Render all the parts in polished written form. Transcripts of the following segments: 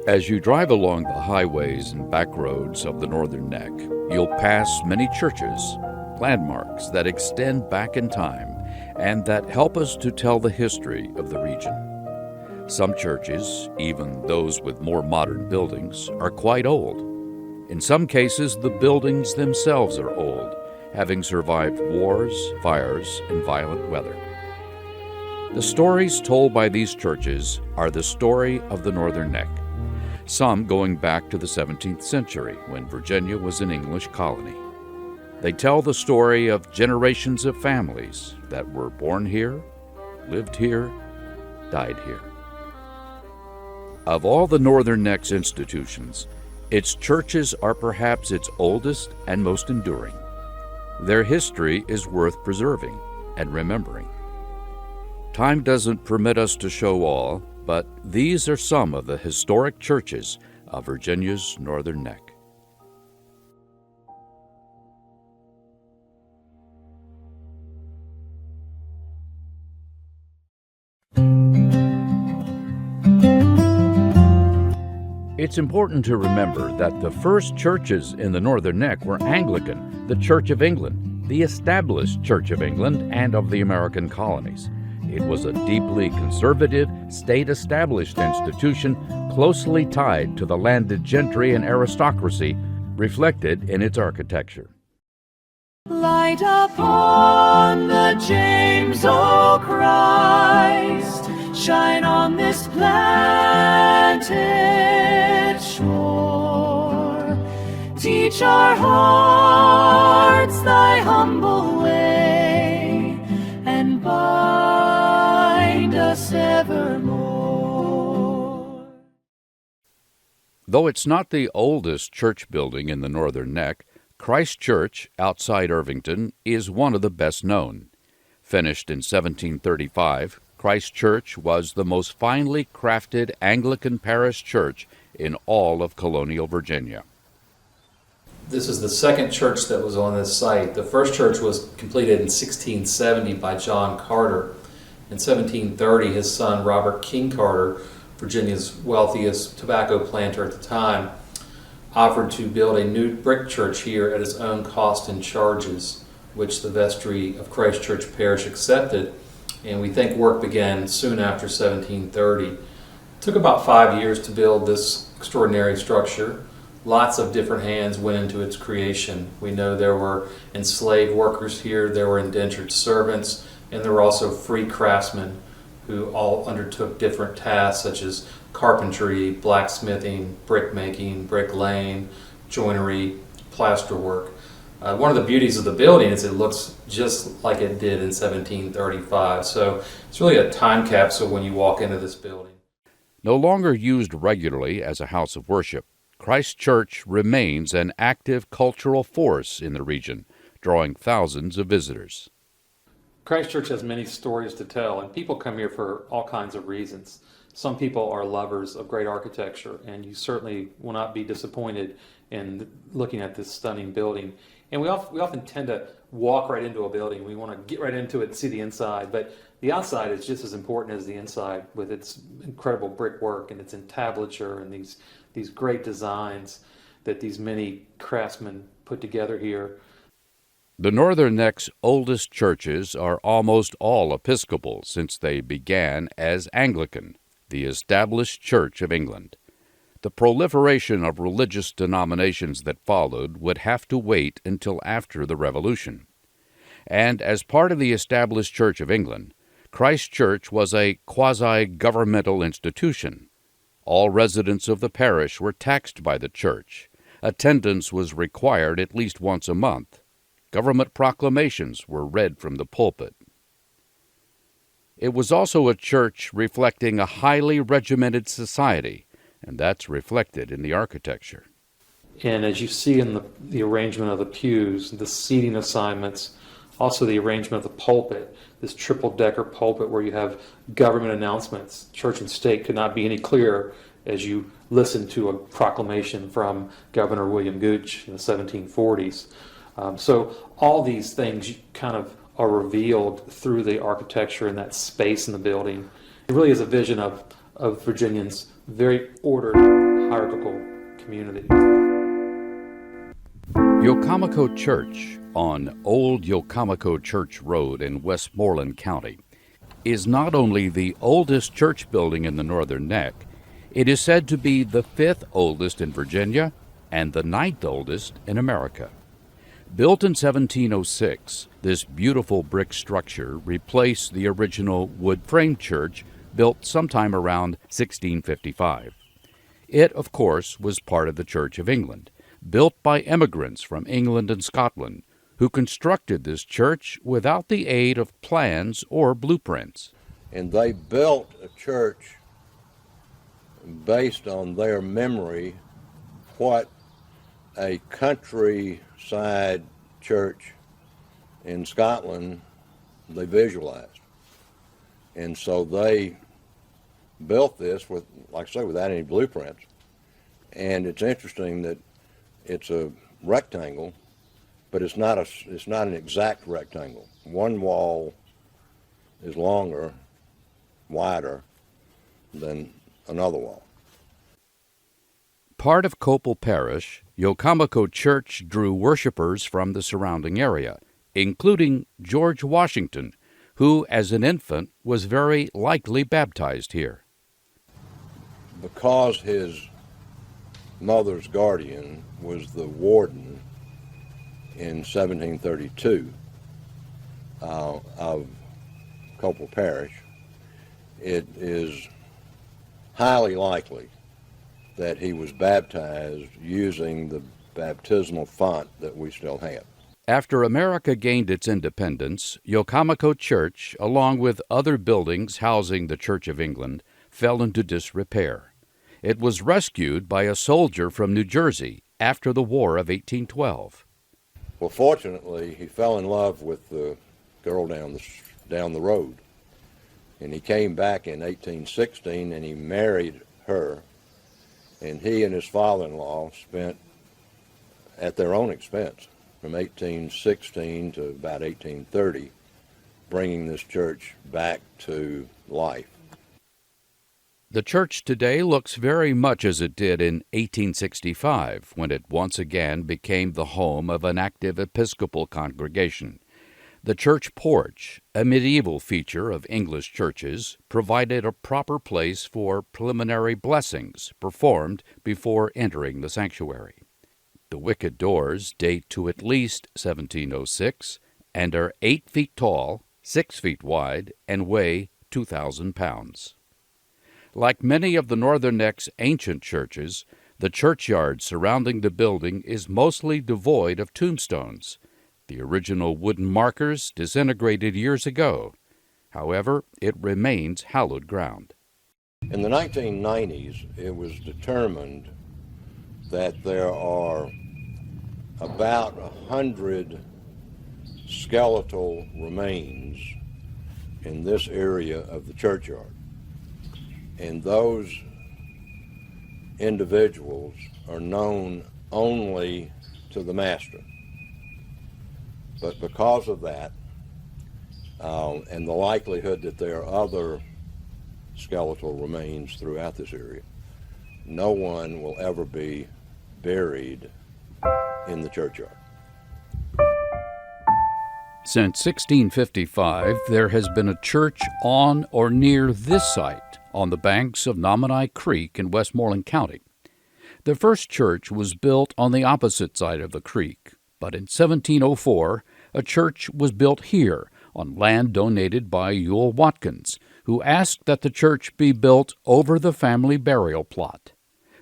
As you drive along the highways and back roads of the Northern Neck, you'll pass many churches, landmarks that extend back in time and that help us to tell the history of the region. Some churches, even those with more modern buildings, are quite old. In some cases, the buildings themselves are old, having survived wars, fires, and violent weather. The stories told by these churches are the story of the Northern Neck, some going back to the 17th century when Virginia was an English colony. They tell the story of generations of families that were born here, lived here, died here. Of all the Northern Neck's institutions, its churches are perhaps its oldest and most enduring. Their history is worth preserving and remembering. Time doesn't permit us to show all, but these are some of the historic churches of Virginia's Northern Neck. It's important to remember that the first churches in the Northern Neck were Anglican, the Church of England, the established Church of England and of the American colonies. It was a deeply conservative, state-established institution closely tied to the landed gentry and aristocracy, reflected in its architecture. Light upon the James, O Christ, shine on this planted shore. Teach our hearts thy humble way, and bind us evermore. Though it's not the oldest church building in the Northern Neck, Christ Church, outside Irvington, is one of the best known. Finished in 1735, Christ Church was the most finely crafted Anglican parish church in all of colonial Virginia. This is the second church that was on this site. The first church was completed in 1670 by John Carter. In 1730, his son Robert King Carter, Virginia's wealthiest tobacco planter at the time, offered to build a new brick church here at his own cost and charges, which the vestry of Christ Church Parish accepted, and we think work began soon after 1730. It took about 5 years to build this extraordinary structure. Lots of different hands went into its creation. We know there were enslaved workers here, there were indentured servants, and there were also free craftsmen who all undertook different tasks such as carpentry, blacksmithing, brickmaking, bricklaying, joinery, plasterwork. One of the beauties of the building is it looks just like it did in 1735. So it's really a time capsule when you walk into this building. No longer used regularly as a house of worship, Christ Church remains an active cultural force in the region, drawing thousands of visitors. Christ Church has many stories to tell, and people come here for all kinds of reasons. Some people are lovers of great architecture, and you certainly will not be disappointed in looking at this stunning building. And we often tend to walk right into a building. We want to get right into it and see the inside, but the outside is just as important as the inside, with its incredible brickwork and its entablature and these great designs that these many craftsmen put together here. The Northern Neck's oldest churches are almost all Episcopal since they began as Anglican, the established Church of England. The proliferation of religious denominations that followed would have to wait until after the Revolution. And as part of the established Church of England, Christ Church was a quasi-governmental institution. All residents of the parish were taxed by the church. Attendance was required at least once a month. Government proclamations were read from the pulpit. It was also a church reflecting a highly regimented society, and that's reflected in the architecture. And as you see in the arrangement of the pews, the seating assignments, also the arrangement of the pulpit, this triple-decker pulpit where you have government announcements. Church and state could not be any clearer as you listen to a proclamation from Governor William Gooch in the 1740s. So all these things kind of are revealed through the architecture and that space in the building. It really is a vision of Virginians, very ordered hierarchical community. Yokomaco Church on Old Yokomaco Church Road in Westmoreland County is not only the oldest church building in the Northern Neck, it is said to be the 5th oldest in Virginia and the 9th oldest in America. Built in 1706, this beautiful brick structure replaced the original wood-frame church built sometime around 1655. It, of course, was part of the Church of England, built by immigrants from England and Scotland, who constructed this church without the aid of plans or blueprints. And they built a church based on their memory what a countryside church in Scotland they visualized. And so they built this with, like I say, without any blueprints. And it's interesting that it's a rectangle, but it's not an exact rectangle. One wall is longer, wider than another wall. Part of Cople Parish, Yokomaco Church drew worshipers from the surrounding area, including George Washington, who, as an infant, was very likely baptized here. Because his mother's guardian was the warden in 1732 of Cople Parish, it is highly likely that he was baptized using the baptismal font that we still have. After America gained its independence, Yokomaco Church, along with other buildings housing the Church of England, fell into disrepair. It was rescued by a soldier from New Jersey after the War of 1812. Well, fortunately, he fell in love with the girl down the road, and he came back in 1816 and he married her, and he and his father-in-law spent, at their own expense, from 1816 to about 1830, bringing this church back to life. The church today looks very much as it did in 1865, when it once again became the home of an active Episcopal congregation. The church porch, a medieval feature of English churches, provided a proper place for preliminary blessings performed before entering the sanctuary. The wicket doors date to at least 1706 and are 8 feet tall, 6 feet wide, and weigh 2,000 pounds. Like many of the Northern Neck's ancient churches, the churchyard surrounding the building is mostly devoid of tombstones. The original wooden markers disintegrated years ago. However, it remains hallowed ground. In the 1990s, it was determined that there are about 100 skeletal remains in this area of the churchyard. And those individuals are known only to the master. But because of that, and the likelihood that there are other skeletal remains throughout this area, no one will ever be buried in the churchyard. Since 1655, there has been a church on or near this site on the banks of Nominee Creek in Westmoreland County. The first church was built on the opposite side of the creek, but in 1704, a church was built here on land donated by Ewell Watkins, who asked that the church be built over the family burial plot.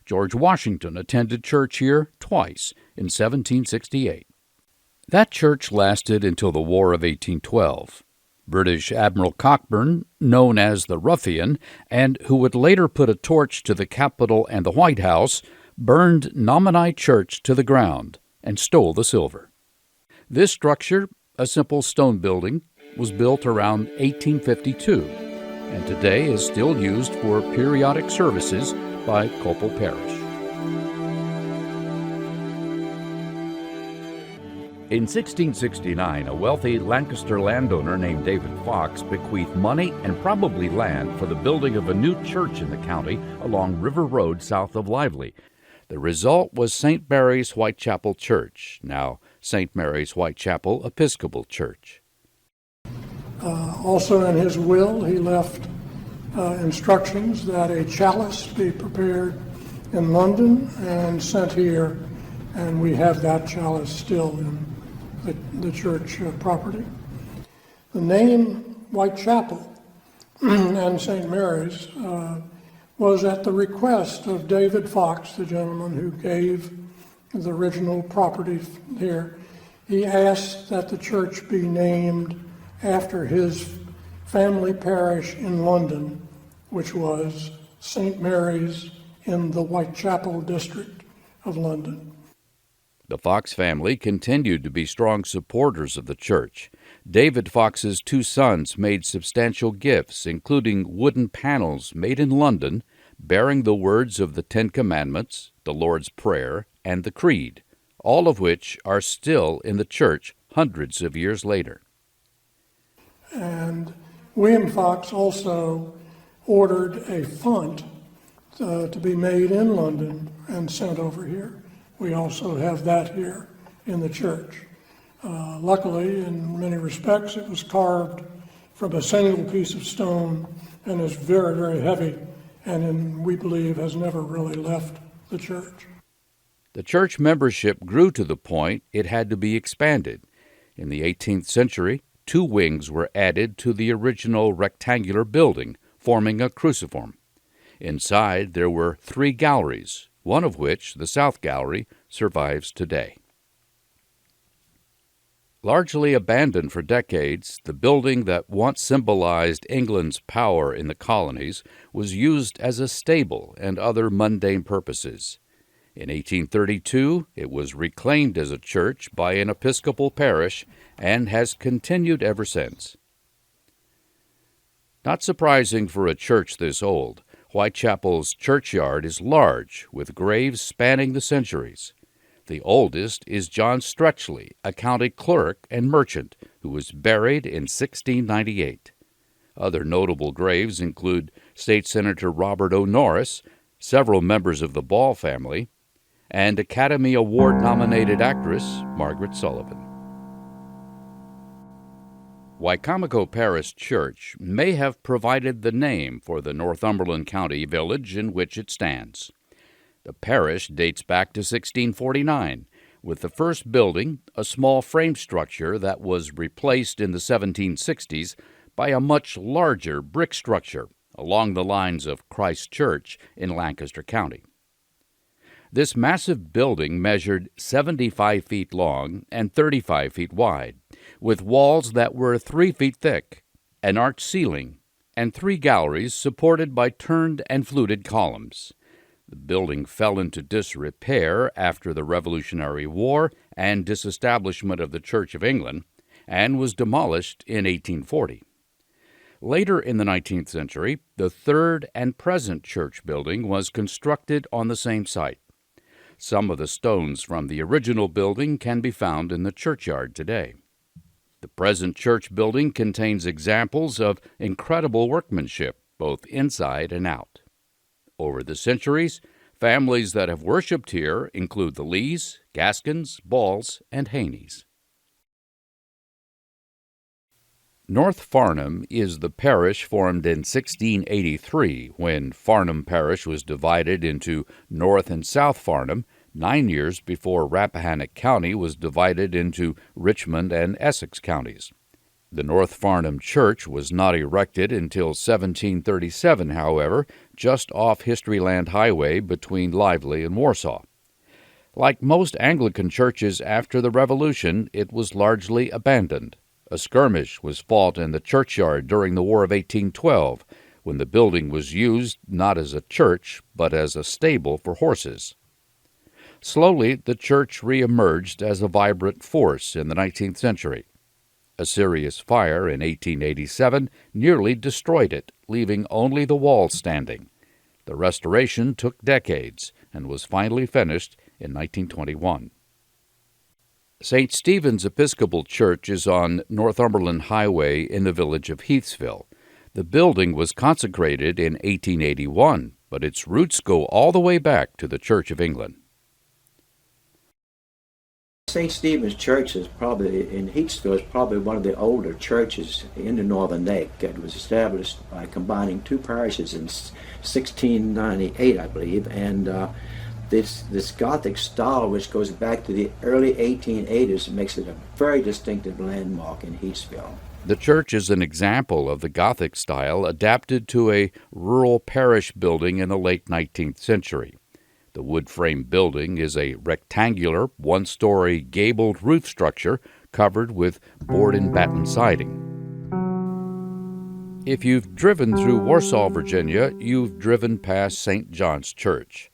George Washington attended church here twice in 1768. That church lasted until the War of 1812. British Admiral Cockburn, known as the Ruffian, and who would later put a torch to the Capitol and the White House, burned Nominee Church to the ground and stole the silver. This structure, a simple stone building, was built around 1852 and today is still used for periodic services by Cople Parish. In 1669, a wealthy Lancaster landowner named David Fox bequeathed money and probably land for the building of a new church in the county along River Road south of Lively. The result was St. Mary's Whitechapel Church, now St. Mary's Whitechapel Episcopal Church. Also in his will, he left instructions that a chalice be prepared in London and sent here, and we have that chalice still in the church property. The name Whitechapel and St. Mary's was at the request of David Fox, the gentleman who gave the original property here. He asked that the church be named after his family parish in London, which was St. Mary's in the Whitechapel district of London. The Fox family continued to be strong supporters of the church. David Fox's two sons made substantial gifts, including wooden panels made in London, bearing the words of the Ten Commandments, the Lord's Prayer, and the Creed, all of which are still in the church hundreds of years later. And William Fox also ordered a font to be made in London and sent over here. We also have that here in the church. Luckily, in many respects, it was carved from a single piece of stone and is very, very heavy, and we believe has never really left the church. The church membership grew to the point it had to be expanded. In the 18th century, 2 wings were added to the original rectangular building, forming a cruciform. Inside, there were 3 galleries, one of which, the South Gallery, survives today. Largely abandoned for decades, the building that once symbolized England's power in the colonies was used as a stable and other mundane purposes. In 1832, it was reclaimed as a church by an Episcopal parish and has continued ever since. Not surprising for a church this old, Whitechapel's churchyard is large, with graves spanning the centuries. The oldest is John Stretchley, a county clerk and merchant, who was buried in 1698. Other notable graves include State Senator Robert O. Norris, several members of the Ball family, and Academy Award-nominated actress Margaret Sullivan. Wicomico Parish Church may have provided the name for the Northumberland County village in which it stands. The parish dates back to 1649, with the first building a small frame structure that was replaced in the 1760s by a much larger brick structure along the lines of Christ Church in Lancaster County. This massive building measured 75 feet long and 35 feet wide, with walls that were 3 feet thick, an arched ceiling, and 3 galleries supported by turned and fluted columns. The building fell into disrepair after the Revolutionary War and disestablishment of the Church of England, and was demolished in 1840. Later in the 19th century, the third and present church building was constructed on the same site. Some of the stones from the original building can be found in the churchyard today. The present church building contains examples of incredible workmanship, both inside and out. Over the centuries, families that have worshipped here include the Lees, Gaskins, Balls, and Haneys. North Farnham is the parish formed in 1683 when Farnham Parish was divided into North and South Farnham, 9 years before Rappahannock County was divided into Richmond and Essex counties. The North Farnham Church was not erected until 1737, however, just off Historyland Highway between Lively and Warsaw. Like most Anglican churches after the Revolution, it was largely abandoned. A skirmish was fought in the churchyard during the War of 1812, when the building was used not as a church, but as a stable for horses. Slowly, the church reemerged as a vibrant force in the 19th century. A serious fire in 1887 nearly destroyed it, leaving only the walls standing. The restoration took decades and was finally finished in 1921. St. Stephen's Episcopal Church is on Northumberland Highway in the village of Heathsville. The building was consecrated in 1881, but its roots go all the way back to the Church of England. St. Stephen's Church is probably, in Heathsville, is probably one of the older churches in the Northern Neck. It was established by combining two parishes in 1698, I believe, and this Gothic style, which goes back to the early 1880s, makes it a very distinctive landmark in Heathsville. The church is an example of the Gothic style adapted to a rural parish building in the late 19th century. The wood frame building is a rectangular, one-story gabled roof structure covered with board and batten siding. If you've driven through Warsaw, Virginia, you've driven past St. John's Church.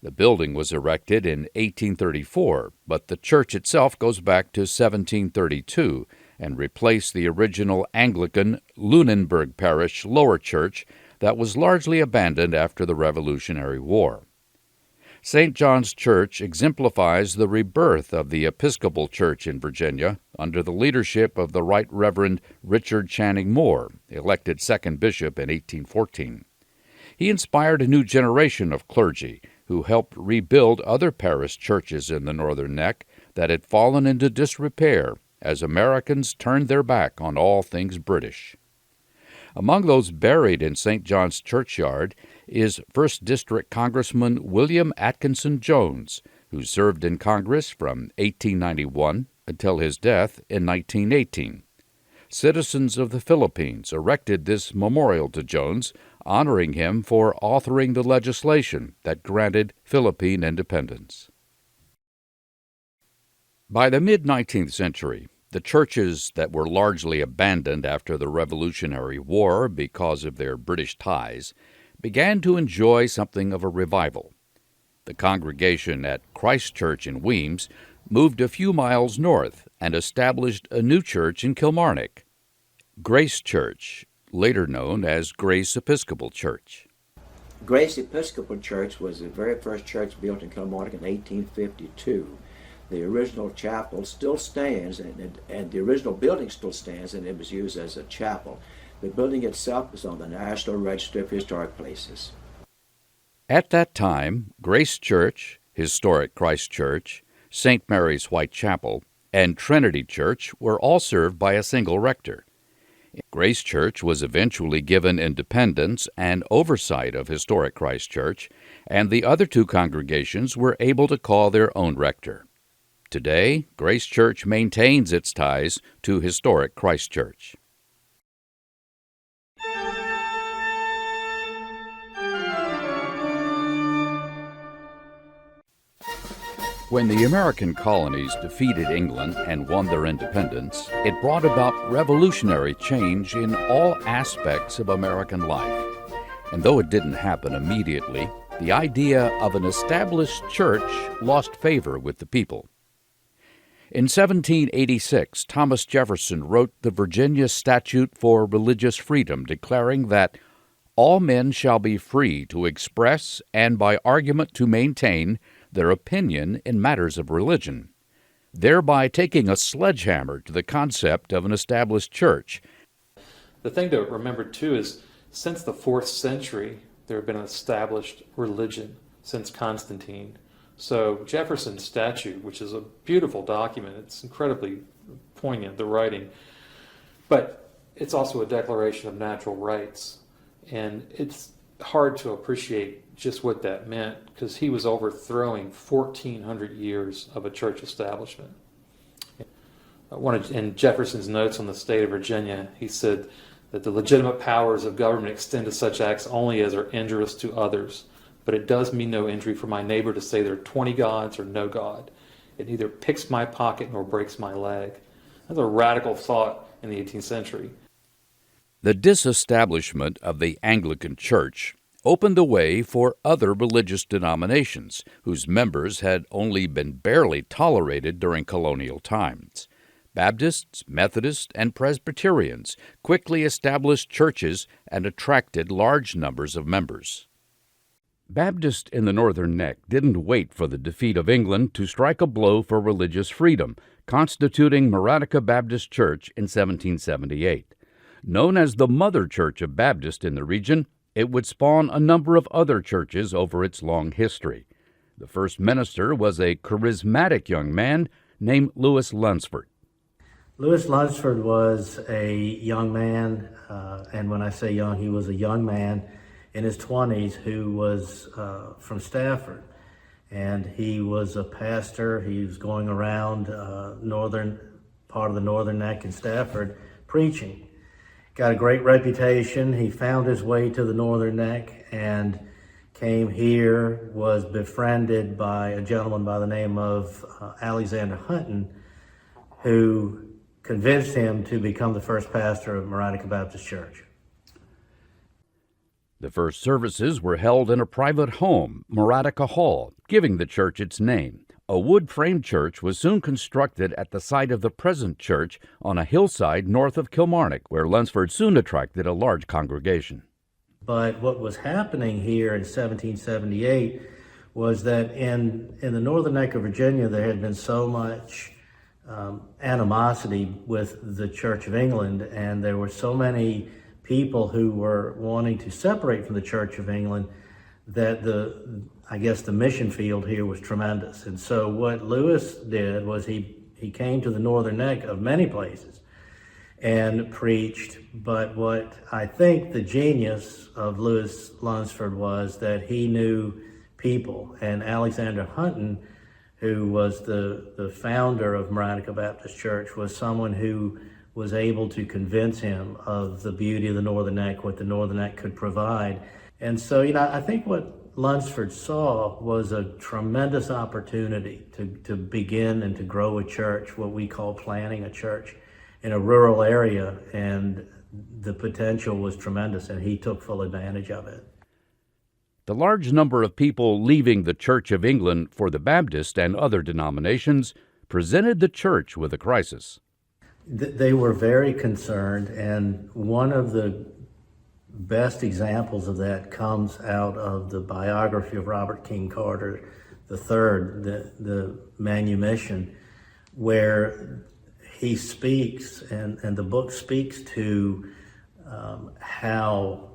The building was erected in 1834, but the church itself goes back to 1732 and replaced the original Anglican Lunenburg Parish lower church that was largely abandoned after the Revolutionary War. St. John's Church exemplifies the rebirth of the Episcopal Church in Virginia under the leadership of the Right Reverend Richard Channing Moore, elected second bishop in 1814. He inspired a new generation of clergy who helped rebuild other parish churches in the Northern Neck that had fallen into disrepair as Americans turned their back on all things British. Among those buried in St. John's Churchyard is 1st District Congressman William Atkinson Jones, who served in Congress from 1891 until his death in 1918. Citizens of the Philippines erected this memorial to Jones, honoring him for authoring the legislation that granted Philippine independence. By the mid-19th century, the churches that were largely abandoned after the Revolutionary War because of their British ties began to enjoy something of a revival. The congregation at Christ Church in Weems moved a few miles north and established a new church in Kilmarnock, Grace Church, later known as Grace Episcopal Church. Grace Episcopal Church was the very first church built in Kilmarnock in 1852. The original chapel still stands, and the original building still stands, and it was used as a chapel. The building itself is on the National Register of Historic Places. At that time, Grace Church, Historic Christ Church, St. Mary's White Chapel, and Trinity Church were all served by a single rector. Grace Church was eventually given independence and oversight of Historic Christ Church, and the other two congregations were able to call their own rector. Today, Grace Church maintains its ties to Historic Christ Church. When the American colonies defeated England and won their independence, it brought about revolutionary change in all aspects of American life. And though it didn't happen immediately, the idea of an established church lost favor with the people. In 1786, Thomas Jefferson wrote the Virginia Statute for Religious Freedom, declaring that all men shall be free to express and by argument to maintain their opinion in matters of religion, thereby taking a sledgehammer to the concept of an established church. The thing to remember, too, is since the 4th century, there had been an established religion since Constantine. So Jefferson's statute, which is a beautiful document, it's incredibly poignant, the writing, but it's also a declaration of natural rights. And it's hard to appreciate just what that meant, because he was overthrowing 1,400 years of a church establishment. In Jefferson's notes on the state of Virginia, he said that the legitimate powers of government extend to such acts only as are injurious to others. But it does me no injury for my neighbor to say there are 20 gods or no God. It neither picks my pocket nor breaks my leg. That's a radical thought in the 18th century. The disestablishment of the Anglican Church opened the way for other religious denominations whose members had only been barely tolerated during colonial times. Baptists, Methodists, and Presbyterians quickly established churches and attracted large numbers of members. Baptists in the Northern Neck didn't wait for the defeat of England to strike a blow for religious freedom, constituting Maranatha Baptist Church in 1778. Known as the Mother Church of Baptists in the region, it would spawn a number of other churches over its long history. The first minister was a charismatic young man named Lewis Lunsford. Lewis Lunsford was a young man, and when I say young, he was a young man in his 20s who was from Stafford. And he was a pastor. He was going around northern part of the Northern Neck in Stafford preaching. Got a great reputation. He found his way to the Northern Neck and came here, was befriended by a gentleman by the name of Alexander Hunton, who convinced him to become the first pastor of Maranatha Baptist Church. The first services were held in a private home, Maranatha Hall, giving the church its name. A wood-framed church was soon constructed at the site of the present church on a hillside north of Kilmarnock, where Lunsford soon attracted a large congregation. But what was happening here in 1778 was that in the Northern Neck of Virginia, there had been so much animosity with the Church of England, and there were so many people who were wanting to separate from the Church of England that the mission field here was tremendous. And so what Lewis did was he came to the Northern Neck of many places and preached. But what I think the genius of Lewis Lunsford was that he knew people. And Alexander Hunton, who was the founder of Maranatha Baptist Church, was someone who was able to convince him of the beauty of the Northern Neck, what the Northern Neck could provide. And so, I think what Lunsford saw was a tremendous opportunity to begin and to grow a church, what we call planting a church in a rural area, and the potential was tremendous, and he took full advantage of it. The large number of people leaving the Church of England for the Baptist and other denominations presented the church with a crisis. They were very concerned, and one of the best examples of that comes out of the biography of Robert King Carter III, the manumission, where he speaks, and the book speaks to how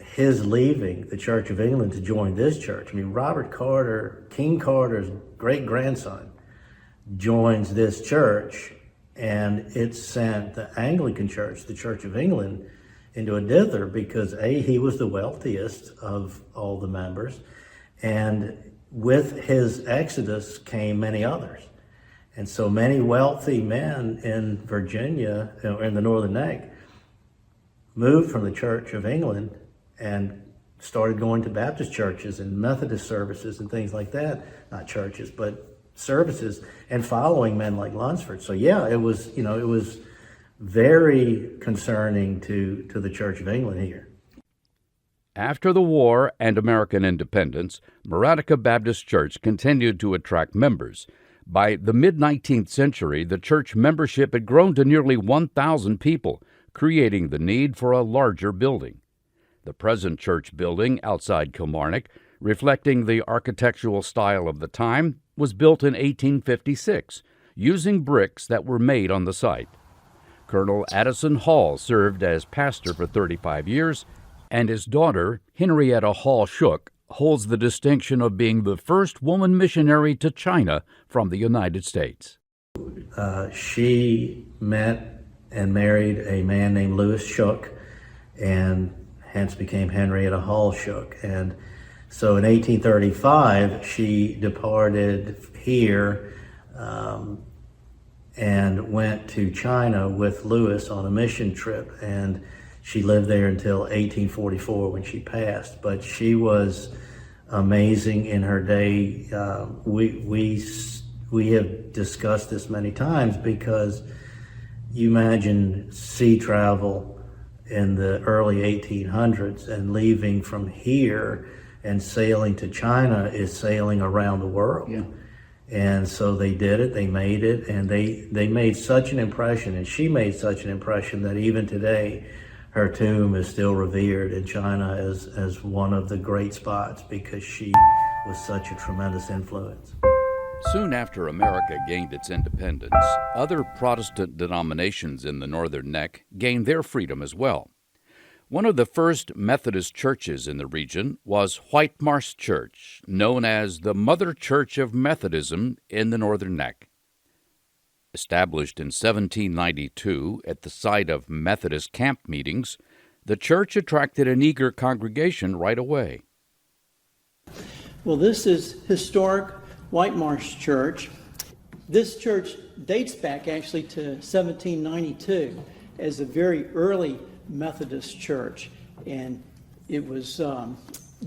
his leaving the Church of England to join this church. Robert Carter, King Carter's great-grandson, joins this church, and it sent the Anglican Church, the Church of England, into a dither because he was the wealthiest of all the members, and with his exodus came many others. And so many wealthy men in Virginia, in the Northern Neck, moved from the Church of England and started going to Baptist churches and Methodist services and things like that. Not churches, but services, and following men like Lunsford. So it was very concerning to the Church of England here. After the war and American independence, Maranatha Baptist Church continued to attract members. By the mid-19th century, the church membership had grown to nearly 1,000 people, creating the need for a larger building. The present church building outside Kilmarnock, reflecting the architectural style of the time, was built in 1856, using bricks that were made on the site. Colonel Addison Hall served as pastor for 35 years, and his daughter, Henrietta Hall Shook, holds the distinction of being the first woman missionary to China from the United States. She met and married a man named Lewis Shook, and hence became Henrietta Hall Shook. And so in 1835, she departed here and went to China with Lewis on a mission trip. And she lived there until 1844 when she passed. But she was amazing in her day. We have discussed this many times because you imagine sea travel in the early 1800s and leaving from here and sailing to China is sailing around the world. Yeah. And so they did it, they made it, and they made such an impression, and she made such an impression that even today her tomb is still revered in China as one of the great spots because she was such a tremendous influence. Soon after America gained its independence, other Protestant denominations in the Northern Neck gained their freedom as well. One of the first Methodist churches in the region was White Marsh Church, known as the Mother Church of Methodism in the Northern Neck. Established in 1792 at the site of Methodist camp meetings, the church attracted an eager congregation right away. Well, this is historic White Marsh Church. This church dates back actually to 1792 as a very early Methodist church, and it was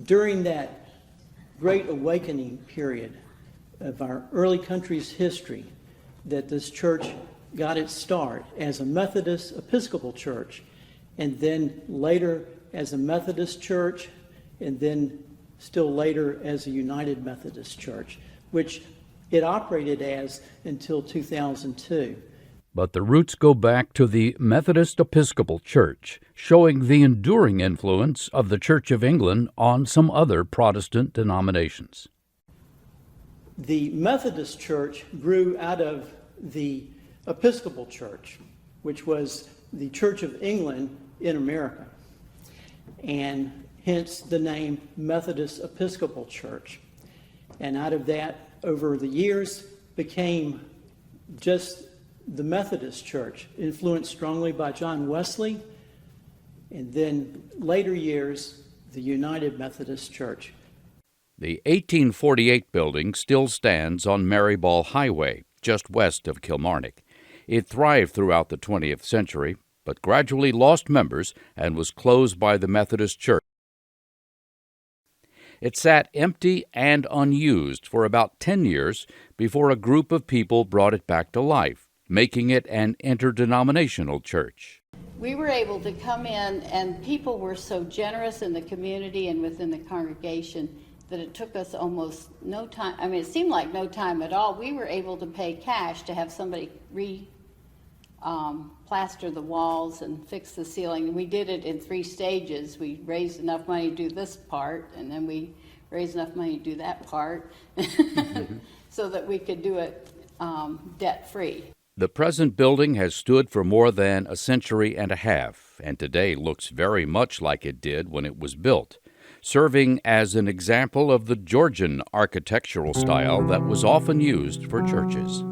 during that Great Awakening period of our early country's history that this church got its start as a Methodist Episcopal church, and then later as a Methodist church, and then still later as a United Methodist Church, which it operated as until 2002. But the roots go back to the Methodist Episcopal Church, showing the enduring influence of the Church of England on some other Protestant denominations. The Methodist Church grew out of the Episcopal Church, which was the Church of England in America, and hence the name Methodist Episcopal Church. And out of that, over the years, became just the Methodist Church, influenced strongly by John Wesley, and then later years, the United Methodist Church. The 1848 building still stands on Maryball Highway, just west of Kilmarnock. It thrived throughout the 20th century, but gradually lost members and was closed by the Methodist Church. It sat empty and unused for about 10 years before a group of people brought it back to life, making it an interdenominational church. We were able to come in, and people were so generous in the community and within the congregation that it took us almost no time. I mean, it seemed like no time at all. We were able to pay cash to have somebody plaster the walls and fix the ceiling. We did it in 3 stages. We raised enough money to do this part, and then we raised enough money to do that part, so that we could do it debt-free. The present building has stood for more than a century and a half, and today looks very much like it did when it was built, serving as an example of the Georgian architectural style that was often used for churches.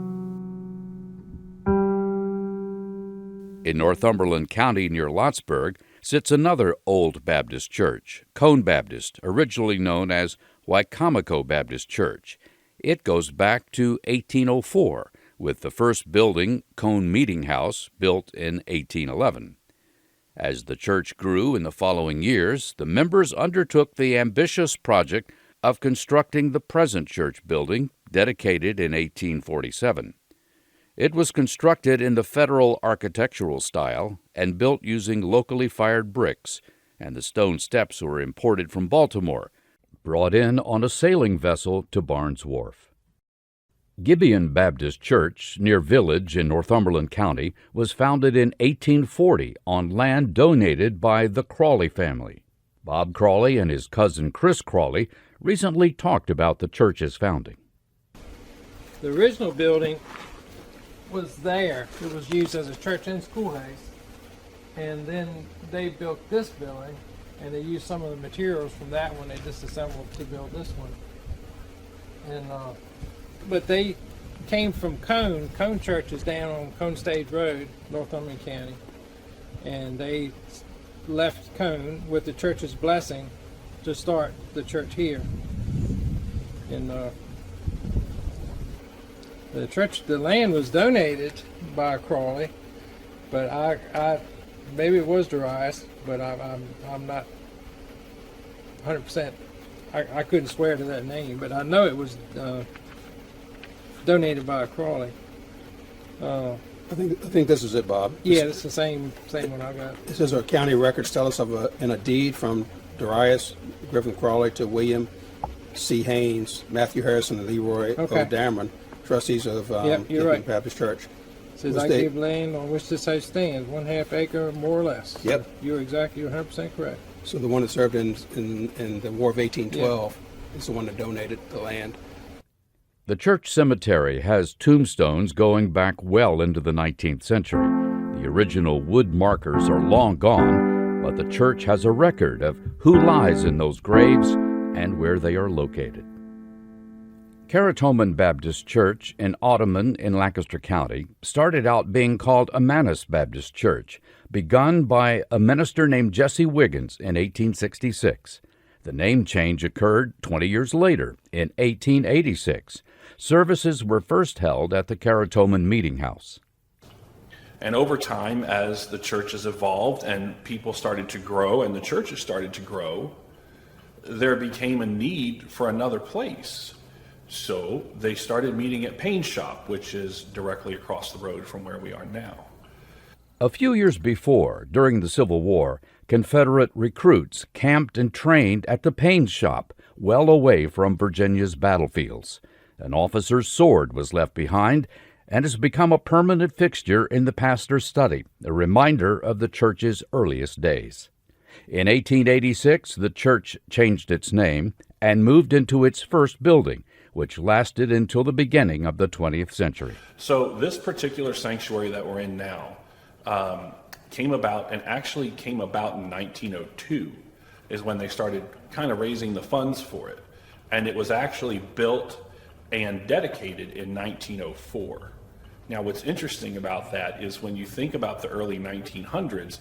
In Northumberland County near Lottsburg sits another old Baptist church, Cone Baptist, originally known as Wicomico Baptist Church. It goes back to 1804, with the first building, Cone Meeting House, built in 1811. As the church grew in the following years, the members undertook the ambitious project of constructing the present church building, dedicated in 1847. It was constructed in the Federal architectural style and built using locally fired bricks, and the stone steps were imported from Baltimore, brought in on a sailing vessel to Barnes Wharf. Gibeon Baptist Church, near Village in Northumberland County, was founded in 1840 on land donated by the Crawley family. Bob Crawley and his cousin Chris Crawley recently talked about the church's founding. The original building was there. It was used as a church and schoolhouse. And then they built this building, and they used some of the materials from that one. They disassembled to build this one. And but they came from Cone. Cone Church is down on Cone Stage Road, Northumberland County. And they left Cone with the church's blessing to start the church here. And the land was donated by Crawley, but I maybe it was Darius, but I'm not 100%. I couldn't swear to that name, but I know it was donated by Crawley. I think this is it, Bob. Yeah, it's the same one I got. This is our county records tell us of in a deed from Darius Griffin Crawley to William C. Haynes, Matthew Harrison, and Leroy O. Dameron, trustees of You're Gibeon right. Baptist Church. Says, Was I they- give land on which this house stands, 1/2 acre, more or less. Yep. You're exactly 100% correct. So the one that served in the War of 1812 is the one that donated the land. The church cemetery has tombstones going back well into the 19th century. The original wood markers are long gone, but the church has a record of who lies in those graves and where they are located. Caratoman Baptist Church in Ottoman in Lancaster County started out being called Emmaus Baptist Church, begun by a minister named Jesse Wiggins in 1866. The name change occurred 20 years later, in 1886. Services were first held at the Caratoman Meeting House. And over time, as the church has evolved and people started to grow and the churches started to grow, there became a need for another place. So they started meeting at Payne's shop, which is directly across the road from where we are now. A few years before, during the Civil War, Confederate recruits camped and trained at the Payne's shop, well away from Virginia's battlefields. An officer's sword was left behind and has become a permanent fixture in the pastor's study, a reminder of the church's earliest days. In 1886, the church changed its name and moved into its first building, which lasted until the beginning of the 20th century. So this particular sanctuary that we're in now came about in 1902 is when they started kind of raising the funds for it. And it was actually built and dedicated in 1904. Now what's interesting about that is when you think about the early 1900s,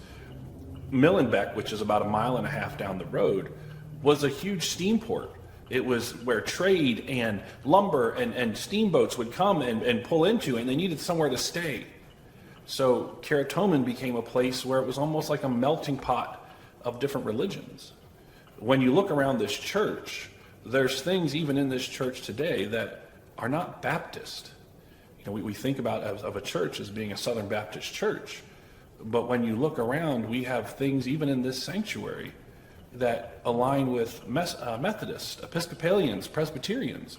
Millenbeck, which is about 1.5 miles down the road, was a huge steam port. It was where trade and lumber and steamboats would come and pull into, and they needed somewhere to stay. So Caratoman became a place where it was almost like a melting pot of different religions. When you look around this church, there's things even in this church today that are not Baptist. You know, we think about of a church as being a Southern Baptist church, but when you look around, we have things even in this sanctuary that align with Methodists, Episcopalians, Presbyterians,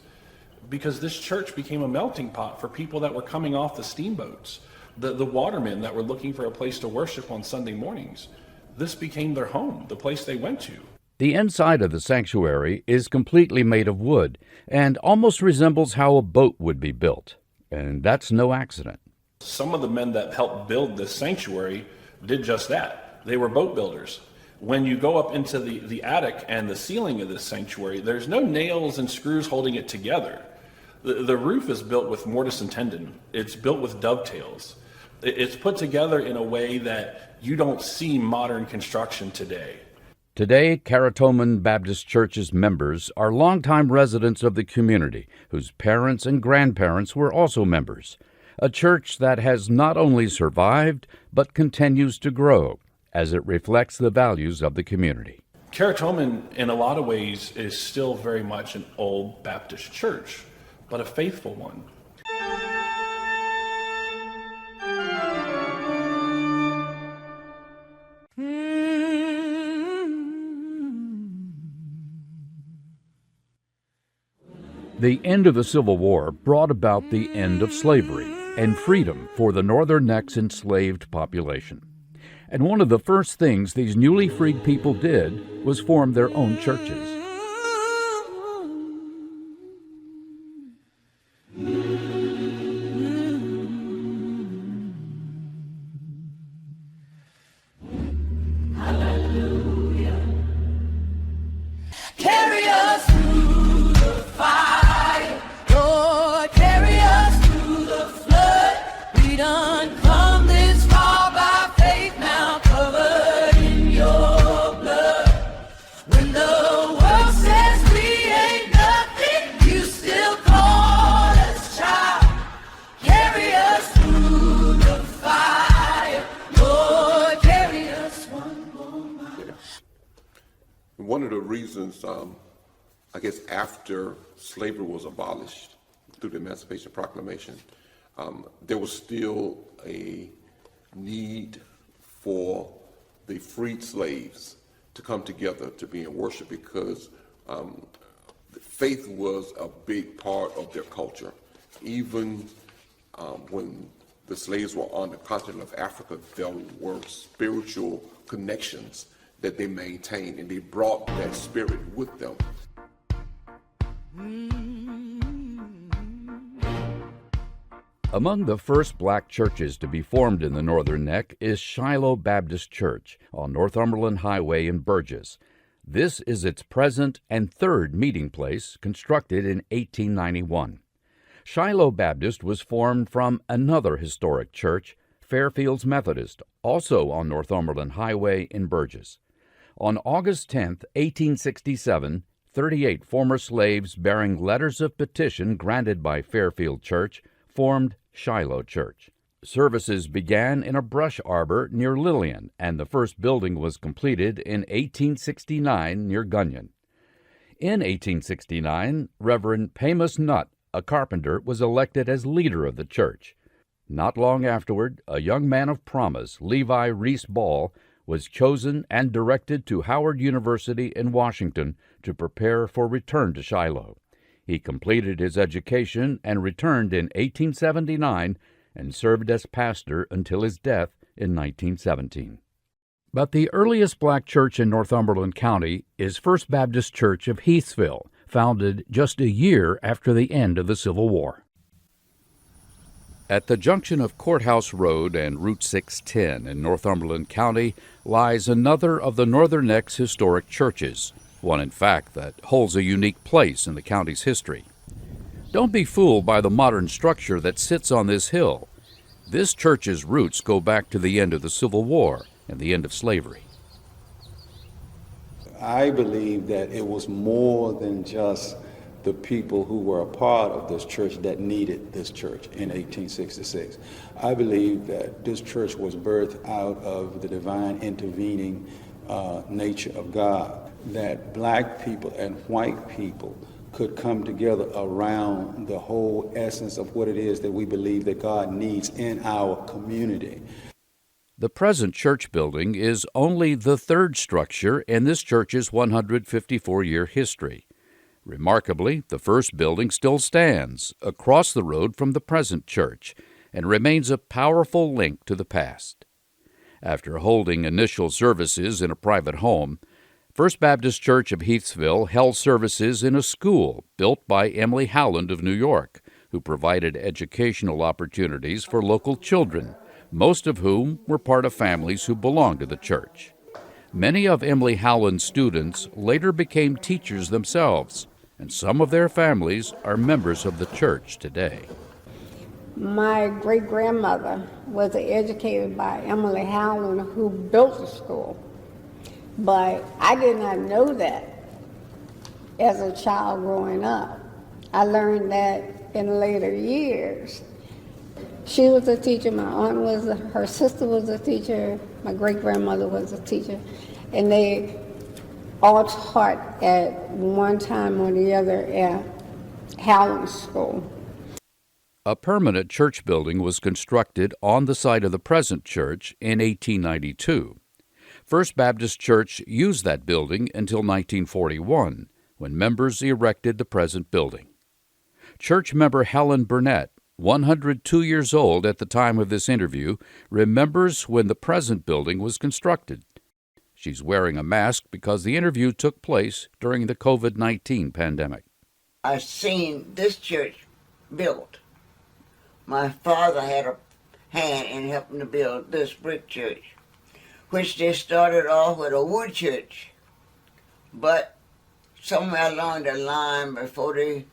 because this church became a melting pot for people that were coming off the steamboats, the watermen that were looking for a place to worship on Sunday mornings. This became their home, the place they went to. The inside of the sanctuary is completely made of wood and almost resembles how a boat would be built. And that's no accident. Some of the men that helped build this sanctuary did just that. They were boat builders. When you go up into the attic and the ceiling of this sanctuary, there's no nails and screws holding it together. The roof is built with mortise and tenon. It's built with dovetails. It's put together in a way that you don't see modern construction today. Today, Caratoman Baptist Church's members are longtime residents of the community whose parents and grandparents were also members. A church that has not only survived, but continues to grow as it reflects the values of the community. Caratoman, in a lot of ways, is still very much an old Baptist church, but a faithful one. The end of the Civil War brought about the end of slavery and freedom for the Northern Neck's enslaved population. And one of the first things these newly freed people did was form their own churches. Carry us through the fire, Lord, carry us through the flood. We done come this far by faith, now covered in your blood. When the world says we ain't nothing, you still call us child. Carry us through the fire, Lord, carry us one more mile. One of the reasons, I guess, after slavery was abolished through the Emancipation Proclamation, there was still a need for the freed slaves to come together to be in worship because faith was a big part of their culture. Even when the slaves were on the continent of Africa, there were spiritual connections that they maintained, and they brought that spirit with them. Among the first black churches to be formed in the Northern Neck is Shiloh Baptist Church on Northumberland Highway in Burgess. This is its present and third meeting place, constructed in 1891. Shiloh Baptist was formed from another historic church, Fairfields Methodist, also on Northumberland Highway in Burgess. On August 10, 1867, 38 former slaves bearing letters of petition granted by Fairfield Church formed Shiloh Church. Services began in a brush arbor near Lillian, and the first building was completed in 1869 near Gunyon. In 1869, Reverend Pamus Nutt, a carpenter, was elected as leader of the church. Not long afterward, a young man of promise, Levi Reese Ball, was chosen and directed to Howard University in Washington to prepare for return to Shiloh. He completed his education and returned in 1879 and served as pastor until his death in 1917. But the earliest black church in Northumberland County is First Baptist Church of Heathsville, founded just a year after the end of the Civil War. At the junction of Courthouse Road and Route 610 in Northumberland County lies another of the Northern Neck's historic churches, one, in fact, that holds a unique place in the county's history. Don't be fooled by the modern structure that sits on this hill. This church's roots go back to the end of the Civil War and the end of slavery. I believe that it was more than just the people who were a part of this church that needed this church in 1866. I believe that this church was birthed out of the divine intervening nature of God, that black people and white people could come together around the whole essence of what it is that we believe that God needs in our community. The present church building is only the third structure in this church's 154-year history. Remarkably, the first building still stands across the road from the present church and remains a powerful link to the past. After holding initial services in a private home, First Baptist Church of Heathsville held services in a school built by Emily Howland of New York, who provided educational opportunities for local children, most of whom were part of families who belonged to the church. Many of Emily Howland's students later became teachers themselves, and some of their families are members of the church today. My great-grandmother was educated by Emily Howland, who built the school. But I did not know that as a child growing up. I learned that in later years. She was a teacher, my aunt was, her sister was a teacher, my great-grandmother was a teacher, and they all taught at one time or the other at Howland School. A permanent church building was constructed on the site of the present church in 1892. First Baptist Church used that building until 1941, when members erected the present building. Church member Helen Burnett, 102 years old at the time of this interview, remembers when the present building was constructed. She's wearing a mask because the interview took place during the COVID-19 pandemic. I've seen this church built. My father had a hand in helping to build this brick church, which they started off with a wood church. But somewhere along the line, before they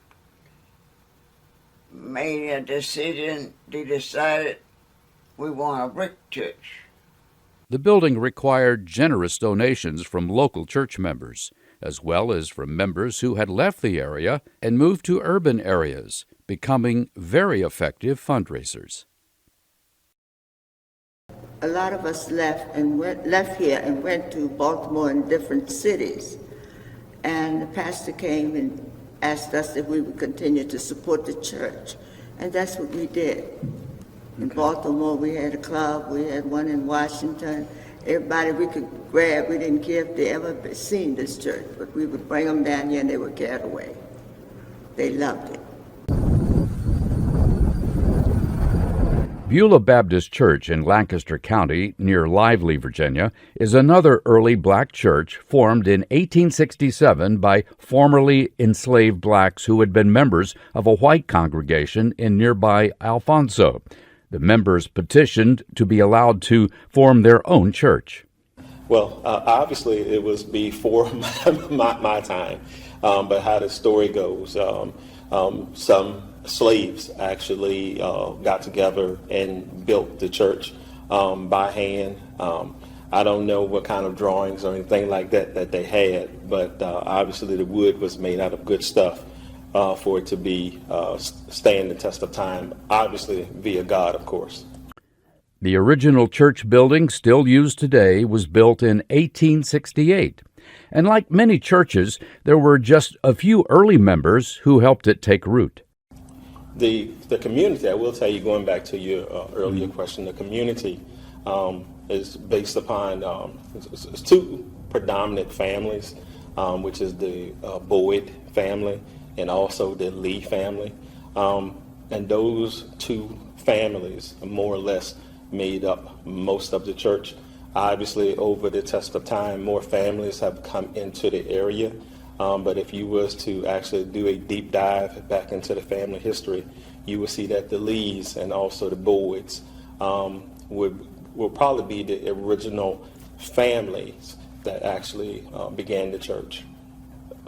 made a decision, they decided we want a brick church. The building required generous donations from local church members, as well as from members who had left the area and moved to urban areas, becoming very effective fundraisers. A lot of us left here and went to Baltimore and different cities. And the pastor came and asked us if we would continue to support the church. And that's what we did. In Baltimore, we had a club. We had one in Washington. Everybody we could grab, we didn't care if they ever seen this church, but we would bring them down here and they were carried away. They loved it. Beulah Baptist Church in Lancaster County, near Lively, Virginia, is another early black church formed in 1867 by formerly enslaved blacks who had been members of a white congregation in nearby Alfonso. The members petitioned to be allowed to form their own church. Well, obviously it was before my time, but how the story goes, some slaves actually got together and built the church by hand. I don't know what kind of drawings or anything like that they had, but obviously the wood was made out of good stuff for it to be stand the test of time, obviously via God, of course. The original church building, still used today, was built in 1868. And like many churches, there were just a few early members who helped it take root. The community, I will tell you, going back to your earlier question, the community is based upon it's two predominant families, which is the Boyd family and also the Lee family. And those two families more or less made up most of the church. Obviously, over the test of time, more families have come into the area. But if you was to actually do a deep dive back into the family history, you will see that the Lees and also the Boyds will probably be the original families that actually began the church.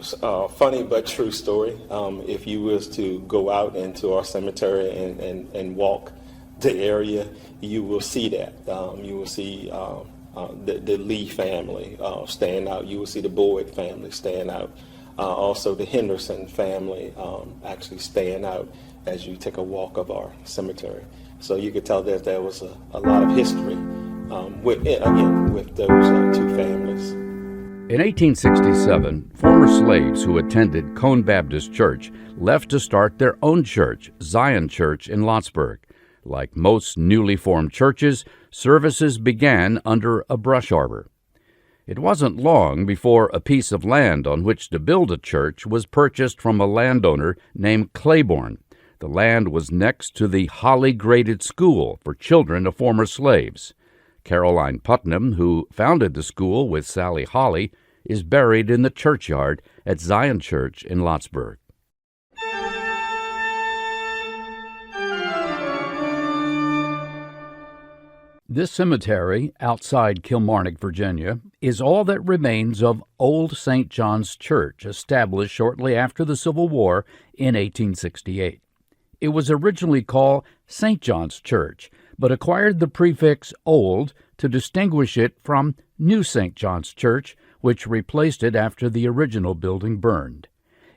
Funny but true story. If you was to go out into our cemetery and walk the area, you will see that. You will see the Lee family stand out. You will see the Boyd family stand out. Also the Henderson family actually stand out as you take a walk of our cemetery. So you could tell that there was a lot of history with those two families. In 1867, former slaves who attended Cone Baptist Church left to start their own church, Zion Church in Lottsburg. Like most newly formed churches, services began under a brush arbor. It wasn't long before a piece of land on which to build a church was purchased from a landowner named Claiborne. The land was next to the Holly Graded School for children of former slaves. Caroline Putnam, who founded the school with Sally Holly, is buried in the churchyard at Zion Church in Lottsburg. This cemetery, outside Kilmarnock, Virginia, is all that remains of Old St. John's Church, established shortly after the Civil War in 1868. It was originally called St. John's Church, but acquired the prefix Old to distinguish it from New St. John's Church, which replaced it after the original building burned.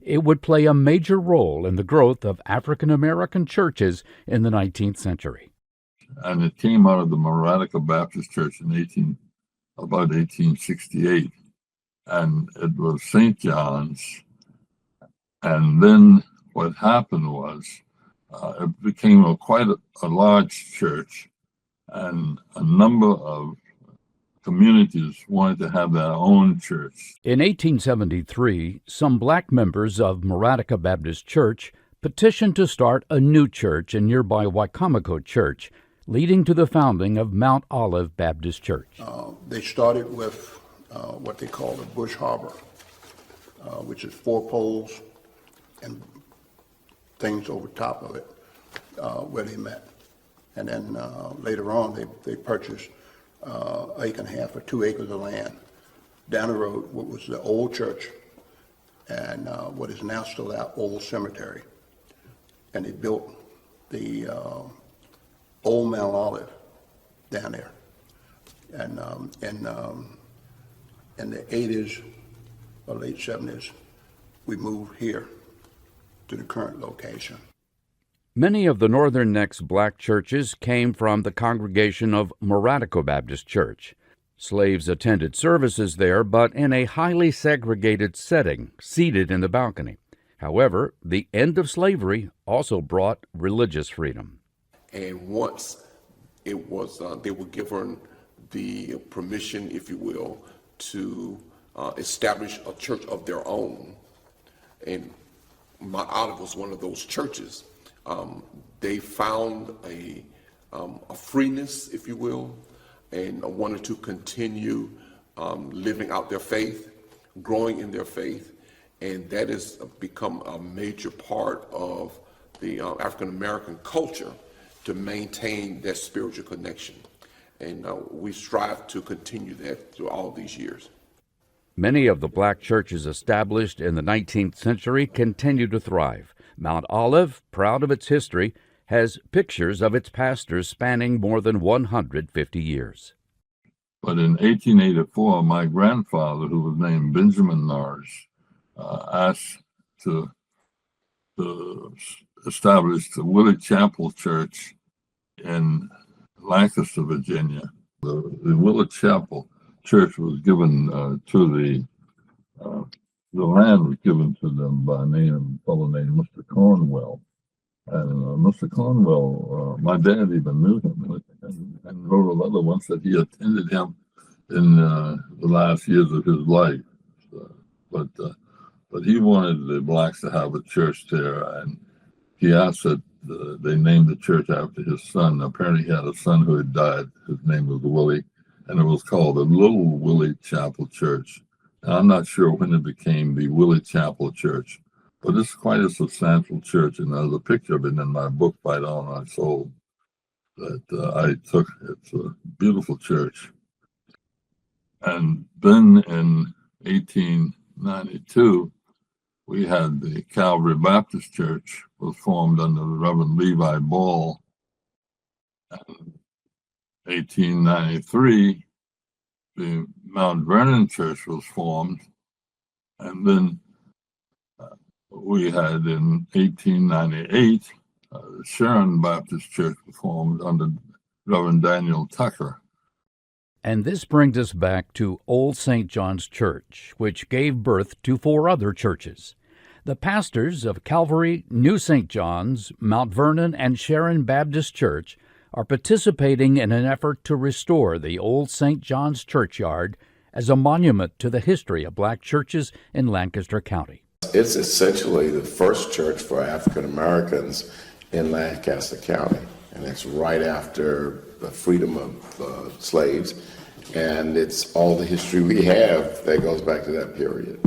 It would play a major role in the growth of African American churches in the 19th century. And it came out of the Moratica Baptist Church in about 1868, and it was St. John's. And then what happened was it became quite a large church, and a number of communities wanted to have their own church. In 1873, some black members of Moratica Baptist Church petitioned to start a new church in nearby Wicomico Church, leading to the founding of Mount Olive Baptist Church. They started with what they call the Bush Harbor, which is 4 poles and things over top of it where they met. And then later on, they purchased an acre and a half or 2 acres of land down the road, what was the old church and what is now still our old cemetery. And they built the old Mount Olive down there. And in the 80s or late 70s, we moved here to the current location. Many of the Northern Neck's black churches came from the congregation of Moratica Baptist Church. Slaves attended services there, but in a highly segregated setting, seated in the balcony. However, the end of slavery also brought religious freedom. And once it was, they were given the permission, if you will, to establish a church of their own. And Mount Olive was one of those churches. They found a a freeness, if you will, and wanted to continue living out their faith, growing in their faith, and that has become a major part of the African American culture to maintain that spiritual connection. And we strive to continue that through all these years. Many of the black churches established in the 19th century continue to thrive. Mount Olive, proud of its history, has pictures of its pastors spanning more than 150 years. But in 1884, my grandfather, who was named Benjamin Norris, asked to establish the Willie Chapel Church in Lancaster, Virginia. The Willie Chapel Church was given the land was given to them by a fellow named Mr. Cornwell. And Mr. Cornwell, my dad even knew him and wrote a letter once that he attended him in the last years of his life. But he wanted the blacks to have a church there, and he asked that they named the church after his son. Apparently he had a son who had died. His name was Willie, and it was called the Little Willie Chapel Church. And I'm not sure when it became the Willie Chapel Church, but it's quite a substantial church, and there's a picture of it in my book, Fight On My Soul, that I took. It's a beautiful church. And then in 1892, we had the Calvary Baptist Church was formed under the Reverend Levi Ball. In 1893, the Mount Vernon Church was formed. And then we had in 1898, the Sharon Baptist Church was formed under Reverend Daniel Tucker. And this brings us back to Old St. John's Church, which gave birth to 4 other churches. The pastors of Calvary, New St. John's, Mount Vernon, and Sharon Baptist Church are participating in an effort to restore the Old St. John's Churchyard as a monument to the history of black churches in Lancaster County. It's essentially the first church for African Americans in Lancaster County, and it's right after the freedom of slaves, and it's all the history we have that goes back to that period.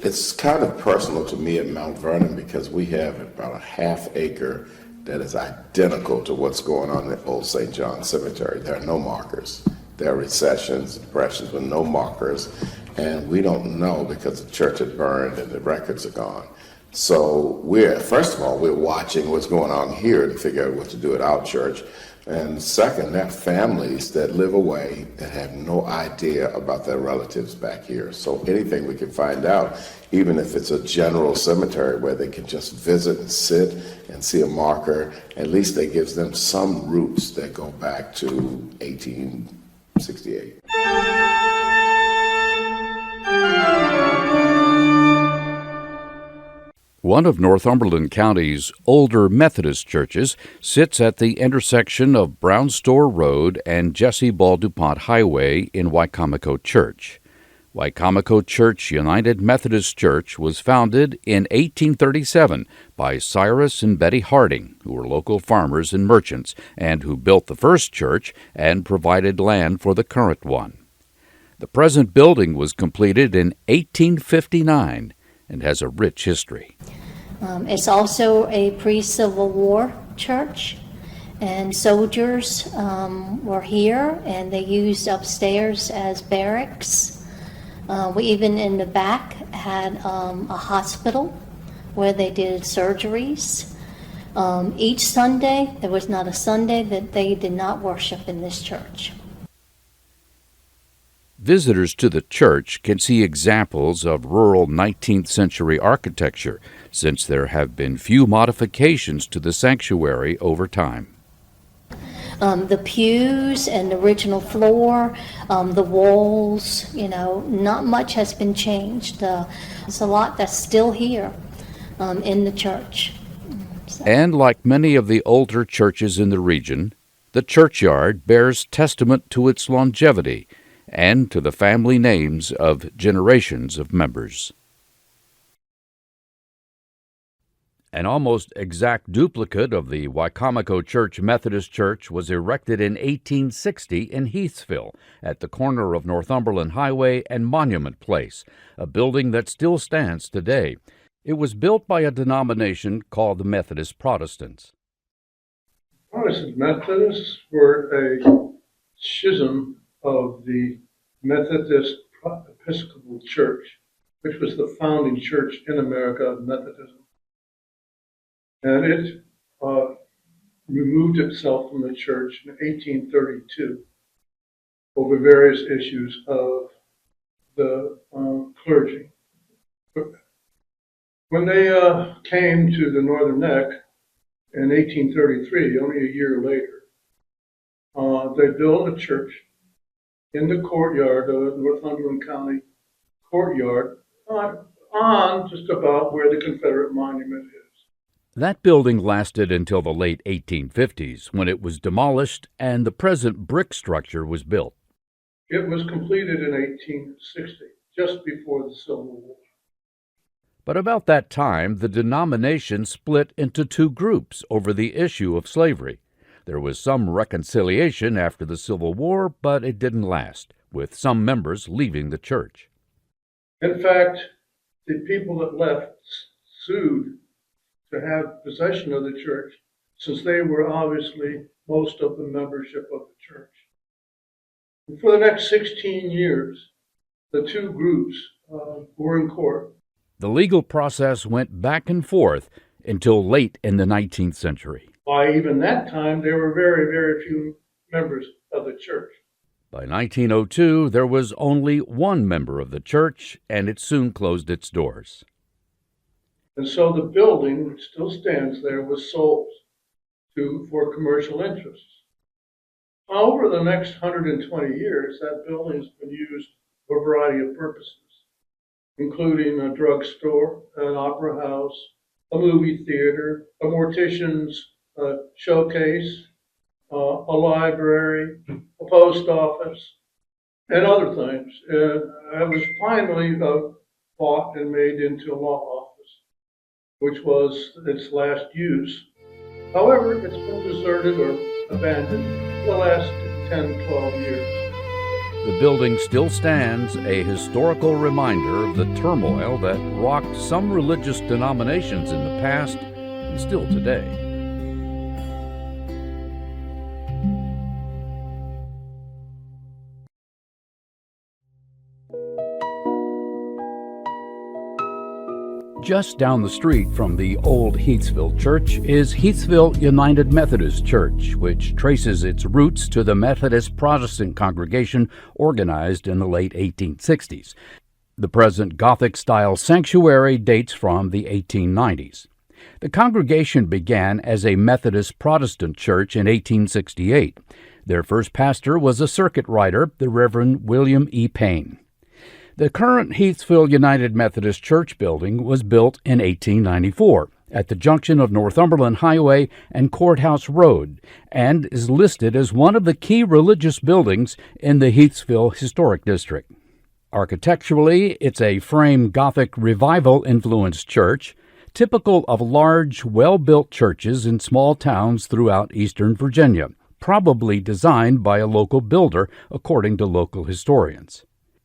It's kind of personal to me at Mount Vernon because we have about a half acre that is identical to what's going on at Old St. John Cemetery. There are no markers. There are recessions, depressions with no markers, and we don't know because the church had burned and the records are gone. So first of all, we're watching what's going on here to figure out what to do at our church. And second, there are families that live away that have no idea about their relatives back here. So anything we can find out, even if it's a general cemetery where they can just visit and sit and see a marker, at least that gives them some roots that go back to 1868. One of Northumberland County's older Methodist churches sits at the intersection of Brown Store Road and Jesse Ball DuPont Highway in Wicomico Church. Wicomico Church United Methodist Church was founded in 1837 by Cyrus and Betty Harding, who were local farmers and merchants, and who built the first church and provided land for the current one. The present building was completed in 1859 and has a rich history. It's also a pre-Civil War church, and soldiers were here, and they used upstairs as barracks. We even in the back had a hospital where they did surgeries. Each Sunday, there was not a Sunday that they did not worship in this church. Visitors to the church can see examples of rural 19th century architecture, since there have been few modifications to the sanctuary over time. The pews and the original floor, the walls, not much has been changed. There's a lot that's still here in the church. And like many of the older churches in the region, the churchyard bears testament to its longevity and to the family names of generations of members. An almost exact duplicate of the Wicomico Church Methodist Church was erected in 1860 in Heathsville at the corner of Northumberland Highway and Monument Place, a building that still stands today. It was built by a denomination called the Methodist Protestants. Protestant Methodists were a schism of the Methodist Episcopal Church, which was the founding church in America of Methodism. And it removed itself from the church in 1832 over various issues of the clergy. When they came to the Northern Neck in 1833, only a year later, they built a church in the courtyard of Northumberland County courtyard on just about where the Confederate monument is. That building lasted until the late 1850s, when it was demolished and the present brick structure was built. It was completed in 1860, just before the Civil War. But about that time, the denomination split into two groups over the issue of slavery. There was some reconciliation after the Civil War, but it didn't last, with some members leaving the church. In fact, the people that left sued to have possession of the church, since they were obviously most of the membership of the church. And for the next 16 years, the two groups were in court. The legal process went back and forth until late in the 19th century. By even that time, there were very, very few members of the church. By 1902, there was only one member of the church, and it soon closed its doors. And so the building, which still stands there, was sold for commercial interests. Over the next 120 years, that building has been used for a variety of purposes, including a drugstore, an opera house, a movie theater, a mortician's showcase, a library, a post office, and other things. It was finally bought and made into a law office, which was its last use. However, it's been deserted or abandoned for the last 10, 12 years. The building still stands, a historical reminder of the turmoil that rocked some religious denominations in the past and still today. Just down the street from the old Heathsville Church is Heathsville United Methodist Church, which traces its roots to the Methodist Protestant congregation organized in the late 1860s. The present Gothic-style sanctuary dates from the 1890s. The congregation began as a Methodist Protestant church in 1868. Their first pastor was a circuit rider, the Reverend William E. Payne. The current Heathsville United Methodist Church building was built in 1894 at the junction of Northumberland Highway and Courthouse Road and is listed as one of the key religious buildings in the Heathsville Historic District. Architecturally, it's a frame Gothic Revival-influenced church, typical of large, well-built churches in small towns throughout eastern Virginia, probably designed by a local builder, according to local historians.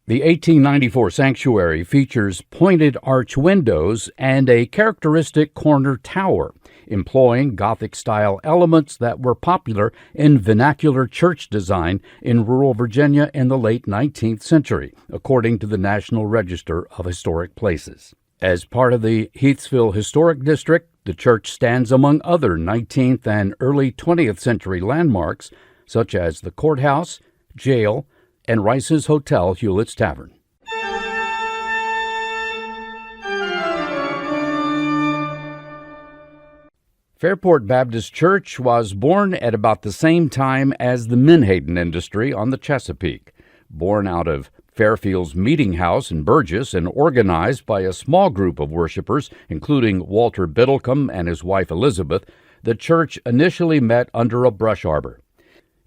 The 1894 sanctuary features pointed arch windows and a characteristic corner tower, employing Gothic-style elements that were popular in vernacular church design in rural Virginia in the late 19th century, according to the National Register of Historic Places. As part of the Heathsville Historic District, the church stands among other 19th and early 20th century landmarks, such as the courthouse, jail, and Rice's Hotel Hewlett's Tavern. Fairport Baptist Church was born at about the same time as the Menhaden industry on the Chesapeake. Born out of Fairfield's Meeting House in Burgess and organized by a small group of worshipers, including Walter Biddlecombe and his wife Elizabeth, the church initially met under a brush arbor.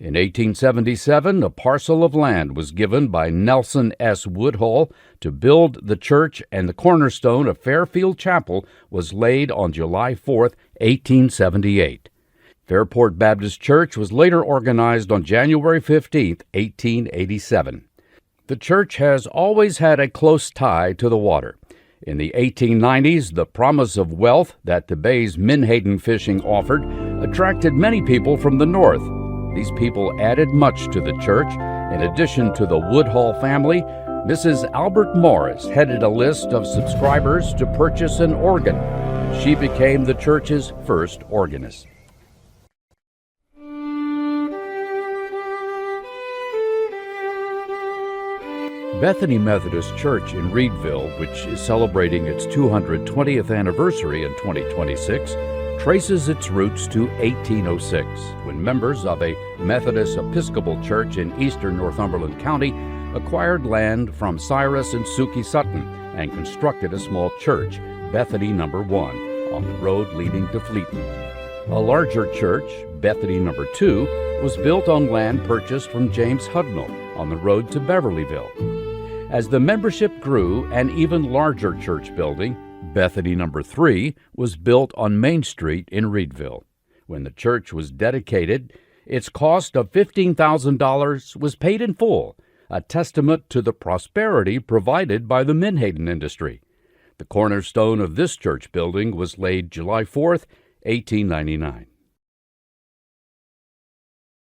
In 1877, a parcel of land was given by Nelson S. Woodhull to build the church, and the cornerstone of Fairfield Chapel was laid on July 4, 1878. Fairport Baptist Church was later organized on January 15, 1887. The church has always had a close tie to the water. In the 1890s, the promise of wealth that the bay's menhaden fishing offered attracted many people from the north. These people added much to the church. In addition to the Woodhull family, Mrs. Albert Morris headed a list of subscribers to purchase an organ. She became the church's first organist. Bethany Methodist Church in Reedville, which is celebrating its 220th anniversary in 2026, traces its roots to 1806, when members of a Methodist Episcopal church in eastern Northumberland County acquired land from Cyrus and Suki Sutton and constructed a small church, Bethany No. 1, on the road leading to Fleeton. A larger church, Bethany No. 2, was built on land purchased from James Hudnall on the road to Beverlyville. As the membership grew, an even larger church building, Bethany No. 3, was built on Main Street in Reedville. When the church was dedicated, its cost of $15,000 was paid in full, a testament to the prosperity provided by the menhaden industry. The cornerstone of this church building was laid July 4, 1899.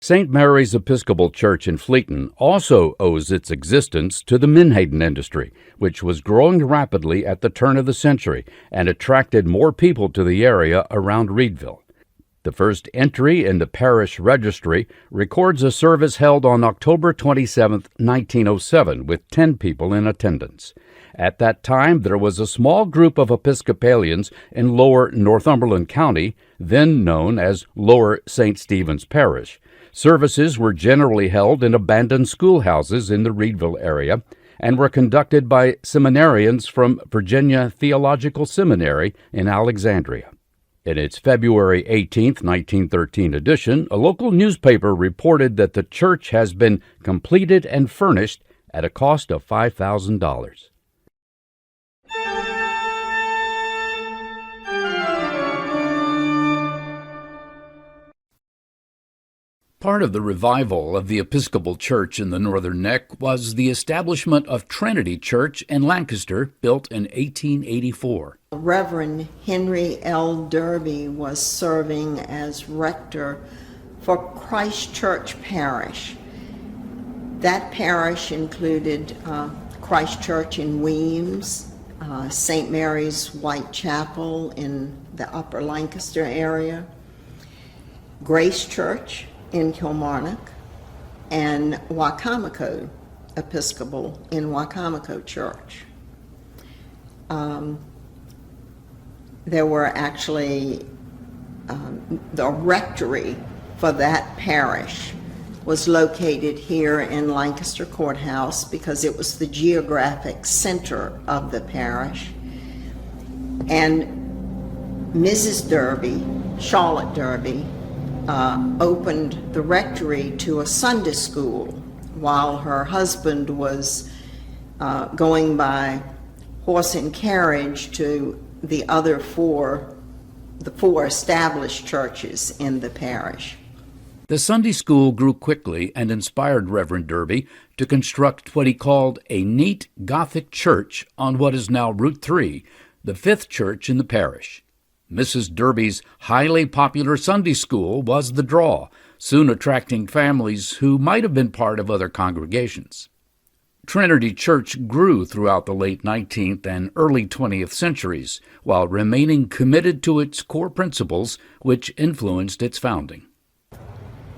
St. Mary's Episcopal Church in Fleeton also owes its existence to the menhaden industry, which was growing rapidly at the turn of the century and attracted more people to the area around Reedville. The first entry in the parish registry records a service held on October 27, 1907, with 10 people in attendance. At that time, there was a small group of Episcopalians in lower Northumberland County, then known as Lower St. Stephen's Parish. Services were generally held in abandoned schoolhouses in the Reedville area and were conducted by seminarians from Virginia Theological Seminary in Alexandria. In its February 18, 1913 edition, a local newspaper reported that the church has been completed and furnished at a cost of $5,000. Part of the revival of the Episcopal Church in the Northern Neck was the establishment of Trinity Church in Lancaster, built in 1884. Reverend Henry L. Derby was serving as rector for Christ Church Parish. That parish included Christ Church in Weems, St. Mary's White Chapel in the Upper Lancaster area, Grace Church in Kilmarnock, and Wacomico Episcopal in Wacomico Church. There were actually, the rectory for that parish was located here in Lancaster Courthouse because it was the geographic center of the parish. And Mrs. Derby, Charlotte Derby, opened the rectory to a Sunday school while her husband was going by horse and carriage to the four established churches in the parish. The Sunday school grew quickly and inspired Reverend Derby to construct what he called a neat Gothic church on what is now Route 3, the fifth church in the parish. Mrs. Derby's highly popular Sunday school was the draw, soon attracting families who might have been part of other congregations. Trinity Church grew throughout the late 19th and early 20th centuries, while remaining committed to its core principles, which influenced its founding.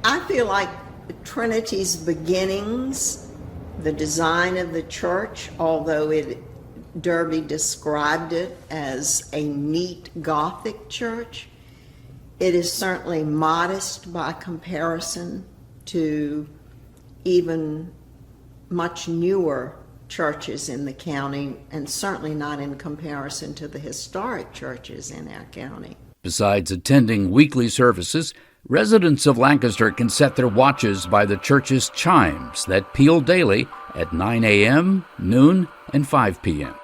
I feel like Trinity's beginnings, the design of the church, although Derby described it as a neat Gothic church, it is certainly modest by comparison to even much newer churches in the county, and certainly not in comparison to the historic churches in our county. Besides attending weekly services, Residents of Lancaster can set their watches by the church's chimes that peal daily at 9 a.m., noon, and 5 p.m.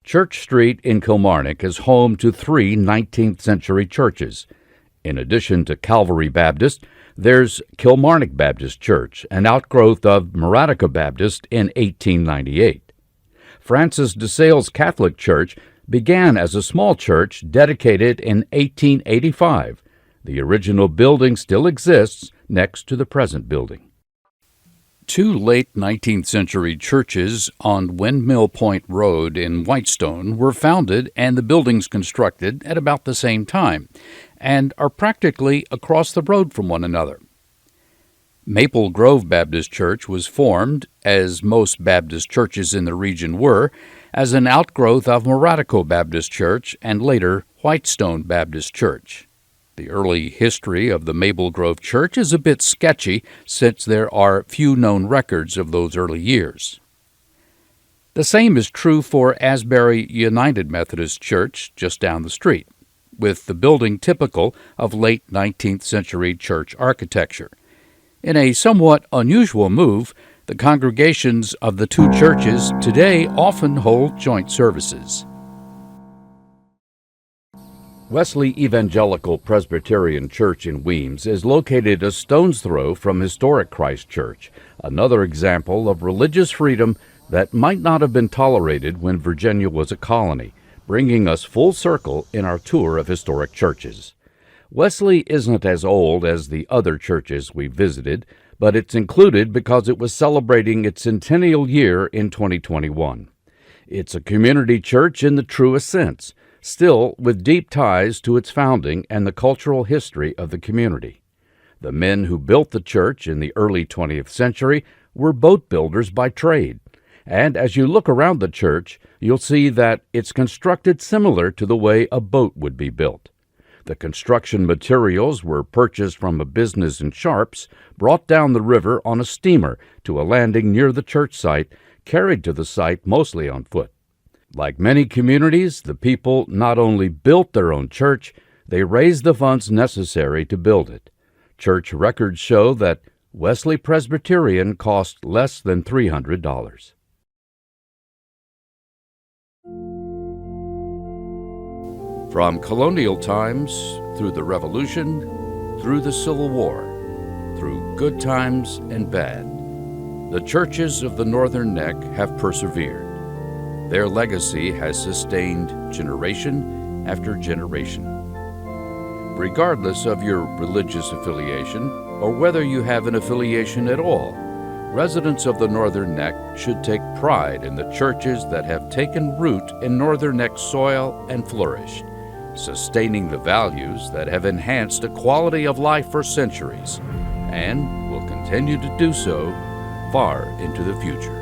Church Street in Kilmarnock is home to 3 19th century churches. In addition to Calvary Baptist, there's Kilmarnock Baptist Church, an outgrowth of Maratica Baptist in 1898. Francis de Sales Catholic Church began as a small church dedicated in 1885. The original building still exists next to the present building. 2 late 19th century churches on Windmill Point Road in Whitestone were founded and the buildings constructed at about the same time, and are practically across the road from one another. Maple Grove Baptist Church was formed, as most Baptist churches in the region were, as an outgrowth of Maratico Baptist Church and later Whitestone Baptist Church. The early history of the Maple Grove Church is a bit sketchy since there are few known records of those early years. The same is true for Asbury United Methodist Church just down the street, with the building typical of late 19th century church architecture. In a somewhat unusual move, the congregations of the 2 churches today often hold joint services. Wesley Evangelical Presbyterian Church in Weems is located a stone's throw from historic Christ Church, another example of religious freedom that might not have been tolerated when Virginia was a colony, bringing us full circle in our tour of historic churches. Wesley isn't as old as the other churches we visited, but it's included because it was celebrating its centennial year in 2021. It's a community church in the truest sense, still with deep ties to its founding and the cultural history of the community. The men who built the church in the early 20th century were boat builders by trade, and as you look around the church, you'll see that it's constructed similar to the way a boat would be built. The construction materials were purchased from a business in Sharps, brought down the river on a steamer to a landing near the church site, carried to the site mostly on foot. Like many communities, the people not only built their own church, they raised the funds necessary to build it. Church records show that Wesley Presbyterian cost less than $300. From colonial times, through the Revolution, through the Civil War, through good times and bad, the churches of the Northern Neck have persevered. Their legacy has sustained generation after generation. Regardless of your religious affiliation, or whether you have an affiliation at all, residents of the Northern Neck should take pride in the churches that have taken root in Northern Neck soil and flourished, sustaining the values that have enhanced a quality of life for centuries, and will continue to do so far into the future.